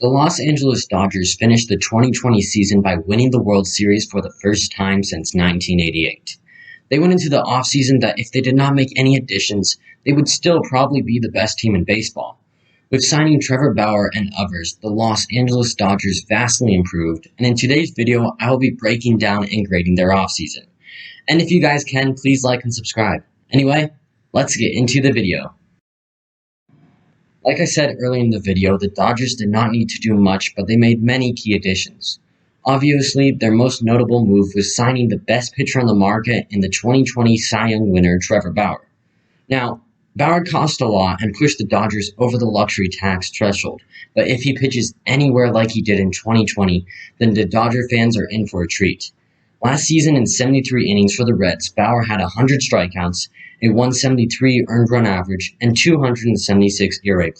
The Los Angeles Dodgers finished the 2020 season by winning the World Series for the first time since 1988. They went into the offseason that if they did not make any additions, they would still probably be the best team in baseball. With signing Trevor Bauer and others, the Los Angeles Dodgers vastly improved, and in today's video, I will be breaking down and grading their offseason. And if you guys can, please like and subscribe. Anyway, let's get into the video. Like I said earlier in the video, the Dodgers did not need to do much, but they made many key additions. Obviously, their most notable move was signing the best pitcher on the market in the 2020 Cy Young winner, Trevor Bauer. Now, Bauer cost a lot and pushed the Dodgers over the luxury tax threshold, but if he pitches anywhere like he did in 2020, then the Dodger fans are in for a treat. Last season in 73 innings for the Reds, Bauer had 100 strikeouts, a 173 earned run average, and 276 ERA+.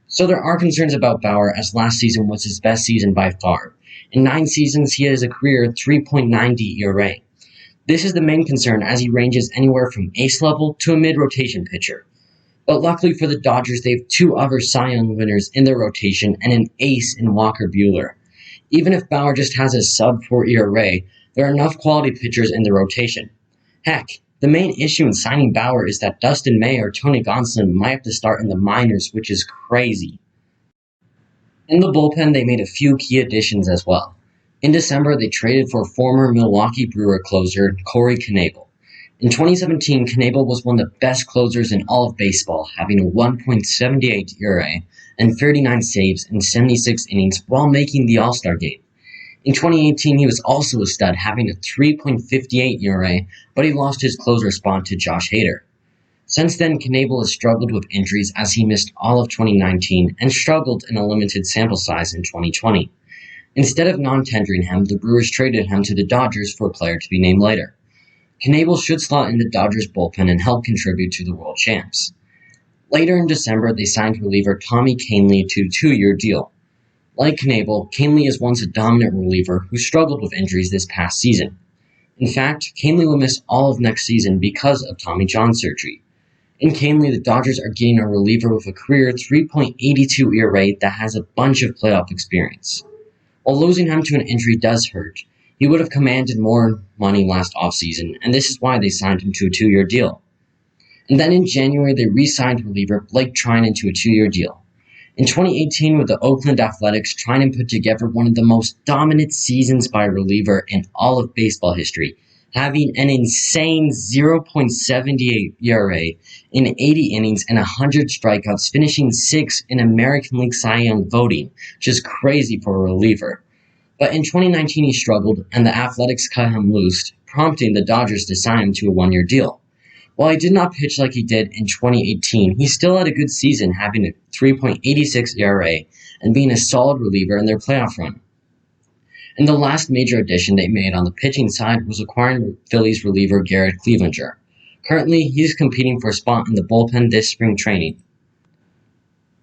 So there are concerns about Bauer, as last season was his best season by far. In 9 seasons, he has a career 3.90 ERA. This is the main concern, as he ranges anywhere from ace level to a mid-rotation pitcher. But luckily for the Dodgers, they have 2 other Cy Young winners in their rotation and an ace in Walker Buehler. Even if Bauer just has a sub-4 ERA, there are enough quality pitchers in the rotation. Heck, the main issue in signing Bauer is that Dustin May or Tony Gonsolin might have to start in the minors, which is crazy. In the bullpen, they made a few key additions as well. In December, they traded for former Milwaukee Brewer closer Corey Knebel. In 2017, Knebel was one of the best closers in all of baseball, having a 1.78 ERA and 39 saves in 76 innings while making the All-Star game. In 2018, he was also a stud, having a 3.58 ERA, but he lost his closer spot to Josh Hader. Since then, Knebel has struggled with injuries as he missed all of 2019 and struggled in a limited sample size in 2020. Instead of non-tendering him, the Brewers traded him to the Dodgers for a player to be named later. Knebel should slot in the Dodgers bullpen and help contribute to the world champs. Later in December, they signed reliever Tommy Kahnle to a 2-year deal. Like Knebel, Kahnle is once a dominant reliever who struggled with injuries this past season. In fact, Kahnle will miss all of next season because of Tommy John surgery. In Kahnle, the Dodgers are getting a reliever with a career 3.82 ERA that has a bunch of playoff experience. While losing him to an injury does hurt, he would have commanded more money last offseason, and this is why they signed him to a 2-year deal. And then in January, they re-signed reliever Blake Treinen to a 2-year deal. In 2018, with the Oakland Athletics, Treinen put together one of the most dominant seasons by a reliever in all of baseball history, having an insane 0.78 ERA in 80 innings and 100 strikeouts, finishing 6th in American League Cy Young voting, which is crazy for a reliever. But in 2019, he struggled, and the Athletics cut him loose, prompting the Dodgers to sign him to a 1-year deal. While he did not pitch like he did in 2018, he still had a good season, having a 3.86 ERA and being a solid reliever in their playoff run. And the last major addition they made on the pitching side was acquiring Phillies reliever Garrett Cleavinger. Currently, he's competing for a spot in the bullpen this spring training.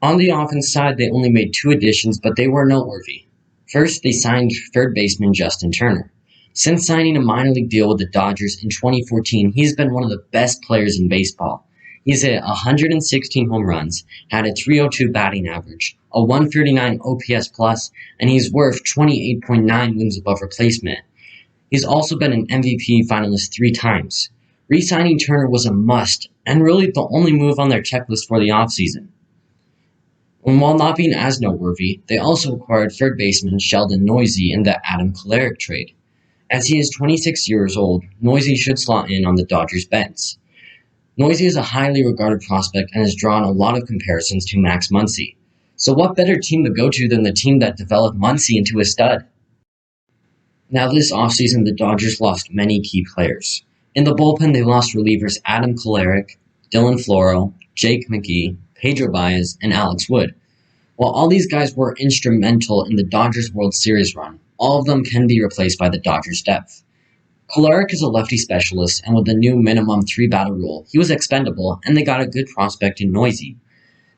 On the offense side, they only made 2 additions, but they were noteworthy. First, they signed third baseman Justin Turner. Since signing a minor league deal with the Dodgers in 2014, he's been one of the best players in baseball. He's hit 116 home runs, had a .302 batting average, a 139 OPS+, and he's worth 28.9 wins above replacement. He's also been an MVP finalist 3 times. Re-signing Turner was a must, and really the only move on their checklist for the offseason. And while not being as noteworthy, they also acquired third baseman Sheldon Neuse in the Adam Kolarek trade. As he is 26 years old, Neuse should slot in on the Dodgers bench. Neuse is a highly regarded prospect and has drawn a lot of comparisons to Max Muncy. So what better team to go to than the team that developed Muncy into a stud? Now this offseason, the Dodgers lost many key players. In the bullpen, they lost relievers Adam Kolarek, Dylan Floro, Jake McGee, Pedro Baez, and Alex Wood. While all these guys were instrumental in the Dodgers World Series run, all of them can be replaced by the Dodgers' depth. Kolarek is a lefty specialist, and with the new minimum 3-batter rule, he was expendable, and they got a good prospect in Neuse.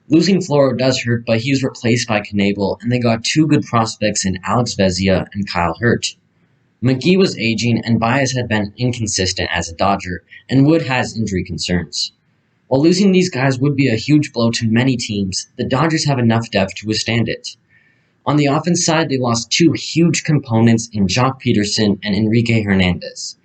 Losing Floro does hurt, but he was replaced by Knebel, and they got 2 good prospects in Alex Vezia and Kyle Hurt. McGee was aging, and Baez had been inconsistent as a Dodger, and Wood has injury concerns. While losing these guys would be a huge blow to many teams, the Dodgers have enough depth to withstand it. On the offense side, they lost two huge components in Jock Peterson and Enrique Hernandez.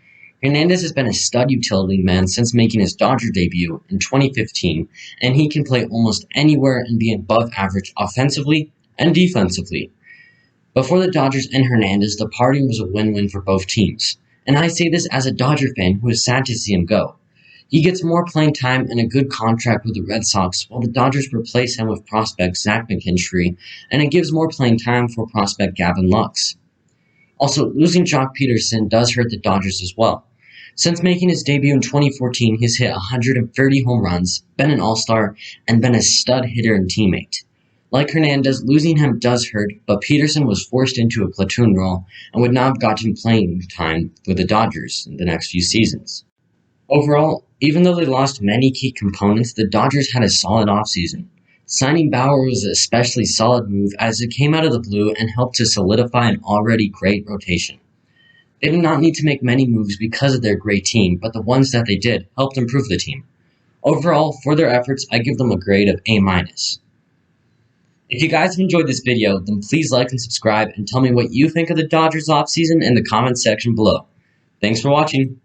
Hernandez has been a stud utility man since making his Dodger debut in 2015, and he can play almost anywhere and be above average offensively and defensively. Before the Dodgers and Hernandez, the parting was a win-win for both teams, and I say this as a Dodger fan who is sad to see him go. He gets more playing time and a good contract with the Red Sox, while the Dodgers replace him with prospect Zach McKinstry, and it gives more playing time for prospect Gavin Lux. Also, losing Jock Peterson does hurt the Dodgers as well. Since making his debut in 2014, he's hit 130 home runs, been an all-star, and been a stud hitter and teammate. Like Hernandez, losing him does hurt, but Peterson was forced into a platoon role and would not have gotten playing time with the Dodgers in the next few seasons. Overall, even though they lost many key components, the Dodgers had a solid offseason. Signing Bauer was an especially solid move as it came out of the blue and helped to solidify an already great rotation. They did not need to make many moves because of their great team, but the ones that they did helped improve the team. Overall, for their efforts, I give them a grade of A-. If you guys have enjoyed this video, then please like and subscribe and tell me what you think of the Dodgers offseason in the comments section below. Thanks for watching.